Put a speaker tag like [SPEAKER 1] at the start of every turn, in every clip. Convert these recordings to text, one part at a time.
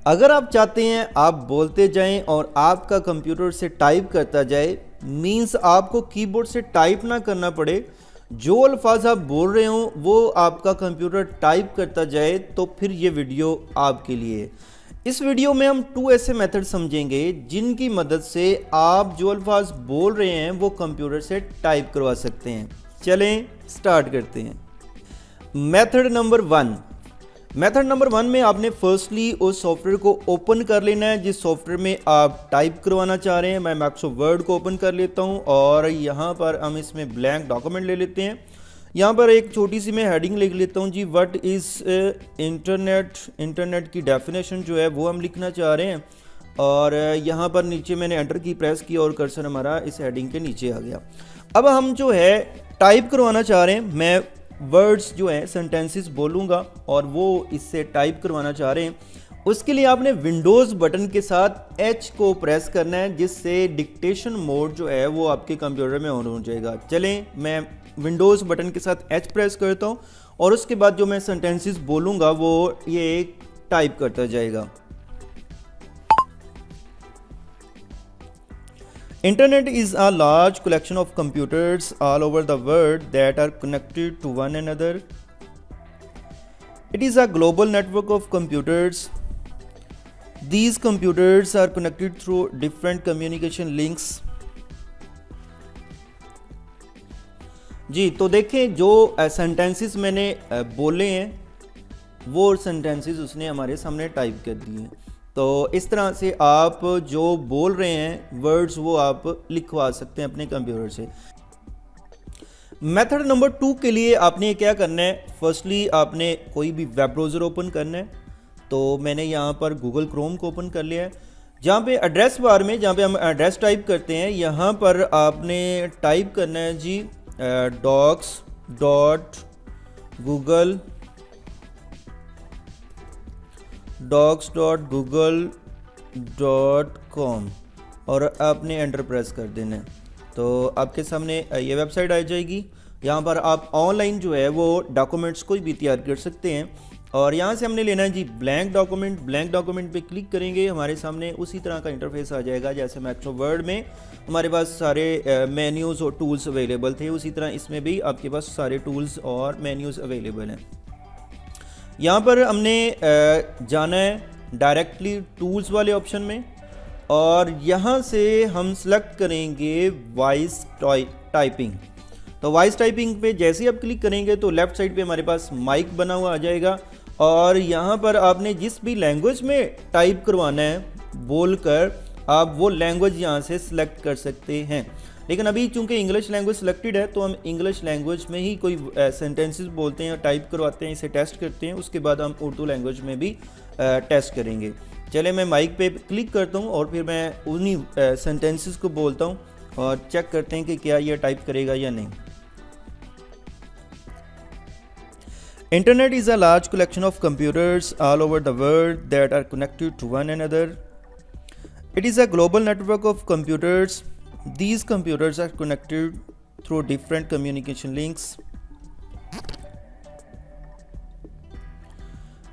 [SPEAKER 1] अगर आप चाहते हैं आप बोलते जाएं और आपका कंप्यूटर से टाइप करता जाए, मींस आपको कीबोर्ड से टाइप ना करना पड़े, जो अल्फाज आप बोल रहे हो वो आपका कंप्यूटर टाइप करता जाए, तो फिर ये वीडियो आपके लिए है। इस वीडियो में हम 2 ऐसे मेथड समझेंगे जिनकी मदद से आप जो अल्फाज बोल रहे हैं वो कंप्यूटर से टाइप करवा सकते हैं। चलें स्टार्ट करते हैं। मेथड नंबर 1 में आपने फर्स्टली उस सॉफ्टवेयर को ओपन कर लेना है जिस सॉफ्टवेयर में आप टाइप करवाना चाह रहे हैं। मैं माइक्रोसॉफ्ट वर्ड को ओपन कर लेता हूं और यहाँ पर हम इसमें ब्लैंक डॉक्यूमेंट ले लेते हैं। यहाँ पर एक छोटी सी मैं हेडिंग लिख लेता हूँ जी, व्हाट इज़ इंटरनेट की डेफिनेशन जो है वो हम लिखना चाह रहे हैं। और यहाँ पर नीचे मैंने एंटर की प्रेस की और कर्सर हमारा इस हेडिंग के नीचे आ गया। अब हम जो है टाइप करवाना चाह रहे हैं, मैं वर्ड्स जो है सेंटेंसेस बोलूँगा और वो इससे टाइप करवाना चाह रहे हैं। उसके लिए आपने विंडोज़ बटन के साथ H को प्रेस करना है, जिससे डिक्टेशन मोड जो है वो आपके कंप्यूटर में ऑन हो जाएगा। चलें मैं विंडोज़ बटन के साथ H प्रेस करता हूँ और उसके बाद जो मैं सेंटेंसेस बोलूँगा वो ये टाइप करता जाएगा। Internet is a large collection of computers all over the world that are connected to one another. It is a global network of computers. These computers are connected through different communication links. जी तो देखें जो sentences मैंने बोले हैं वो sentences उसने हमारे सामने टाइप कर दिए हैं। तो इस तरह से आप जो बोल रहे हैं वर्ड्स वो आप लिखवा सकते हैं अपने कंप्यूटर से। मेथड नंबर 2 के लिए आपने क्या करना है, फर्स्टली आपने कोई भी वेब ब्राउज़र ओपन करना है। तो मैंने यहाँ पर गूगल क्रोम को ओपन कर लिया है। जहाँ पे एड्रेस बार में जहाँ पे हम एड्रेस टाइप करते हैं यहाँ पर आपने टाइप करना है जी docs.google.com और आपने एंटर प्रेस कर देना है। तो आपके सामने ये वेबसाइट आ जाएगी। यहाँ पर आप ऑनलाइन जो है वो डॉक्यूमेंट्स कोई भी तैयार कर सकते हैं। और यहाँ से हमने लेना है जी ब्लैंक डॉक्यूमेंट पे क्लिक करेंगे, हमारे सामने उसी तरह का इंटरफेस आ जाएगा जैसे माइक्रोसॉफ्ट वर्ड में हमारे पास सारे मेन्यूज़ और टूल्स अवेलेबल थे, उसी तरह इसमें भी आपके पास सारे टूल्स और मेन्यूज़ अवेलेबल हैं। यहाँ पर हमने जाना है डायरेक्टली टूल्स वाले ऑप्शन में और यहाँ से हम सेलेक्ट करेंगे वॉइस टाइपिंग। तो वॉइस टाइपिंग पे जैसे ही आप क्लिक करेंगे तो लेफ़्ट साइड पे हमारे पास माइक बना हुआ आ जाएगा और यहाँ पर आपने जिस भी लैंग्वेज में टाइप करवाना है बोलकर आप वो लैंग्वेज यहाँ से सिलेक्ट कर सकते हैं। लेकिन अभी चूंकि इंग्लिश लैंग्वेज सिलेक्टेड है तो हम इंग्लिश लैंग्वेज में ही कोई सेंटेंसेस बोलते हैं और टाइप करवाते हैं, इसे टेस्ट करते हैं। उसके बाद हम उर्दू लैंग्वेज में भी टेस्ट करेंगे। चले मैं माइक पे क्लिक करता हूँ और फिर मैं उन्हीं सेंटेंसेस को बोलता हूँ और चेक करते हैं कि क्या ये टाइप करेगा या नहीं। Internet is a large collection of computers all over the world that are connected to one another. It is a global network of computers. These computers are connected through different communication links.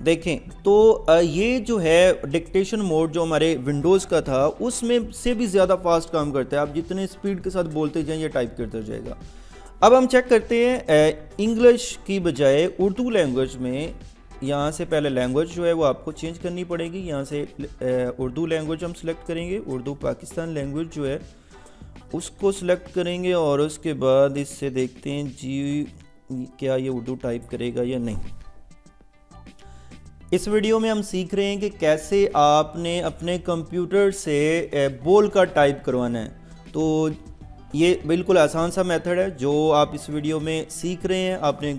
[SPEAKER 1] देखें तो ये जो है dictation mode जो हमारे Windows का था उसमें से भी ज़्यादा फास्ट काम करता है। आप जितने स्पीड के साथ बोलते जाएं ये टाइप करता जाएगा। अब हम चेक करते हैं इंग्लिश की बजाय उर्दू लैंग्वेज में। यहाँ से पहले लैंग्वेज जो है वो आपको चेंज करनी पड़ेगी। यहाँ से उर्दू लैंग्वेज हम सिलेक्ट करेंगे, उर्दू पाकिस्तान लैंग्वेज जो है उसको सिलेक्ट करेंगे और उसके बाद इससे देखते हैं जी क्या ये उर्दू टाइप करेगा या नहीं। इस वीडियो में हम सीख रहे हैं कि कैसे आपने अपने कंप्यूटर से बोल कर टाइप करवाना है। तो ये बिल्कुल आसान सा मेथड है जो आप इस वीडियो में सीख रहे हैं। आपने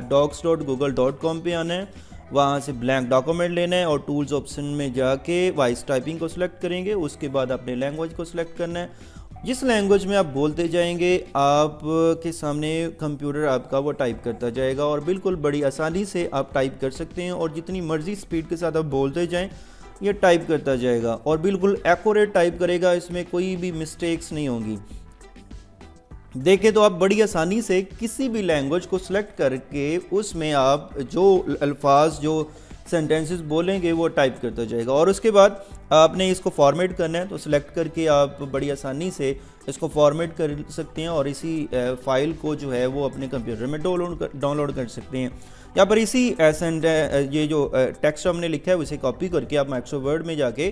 [SPEAKER 1] docs.google.com पे आना है, वहाँ से ब्लैंक डॉक्यूमेंट लेना है और टूल्स ऑप्शन में जाके वॉइस टाइपिंग को सिलेक्ट करेंगे। उसके बाद अपने लैंग्वेज को सिलेक्ट करना है। जिस लैंग्वेज में आप बोलते जाएंगे आपके सामने कंप्यूटर आपका वो टाइप करता जाएगा और बिल्कुल बड़ी आसानी से आप टाइप कर सकते हैं। और जितनी मर्जी स्पीड के साथ आप बोलते जाएं ये टाइप करता जाएगा और बिल्कुल एक्यूरेट टाइप करेगा, इसमें कोई भी मिस्टेक्स नहीं होंगी। देखें तो आप बड़ी आसानी से किसी भी लैंग्वेज को सिलेक्ट करके उसमें आप जो अल्फाज जो सेंटेंसेस बोलेंगे वो टाइप करता जाएगा। और उसके बाद आपने इसको फॉर्मेट करना है, तो सिलेक्ट करके आप बड़ी आसानी से इसको फॉर्मेट कर सकते हैं और इसी फाइल को जो है वो अपने कंप्यूटर में डाउनलोड कर सकते हैं। यहाँ पर इसी ये जो टेक्स्ट हमने लिखा है उसे कॉपी करके आप माइक्रोसॉफ्ट वर्ड में जाके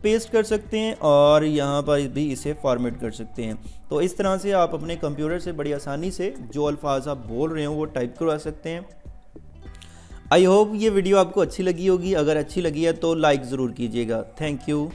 [SPEAKER 1] पेस्ट कर सकते हैं और यहाँ पर भी इसे फॉर्मेट कर सकते हैं। तो इस तरह से आप अपने कंप्यूटर से बड़ी आसानी से जो अल्फाज आप बोल रहे हो वो टाइप करवा सकते हैं। आई होप ये वीडियो आपको अच्छी लगी होगी। अगर अच्छी लगी है तो लाइक ज़रूर कीजिएगा। Thank you.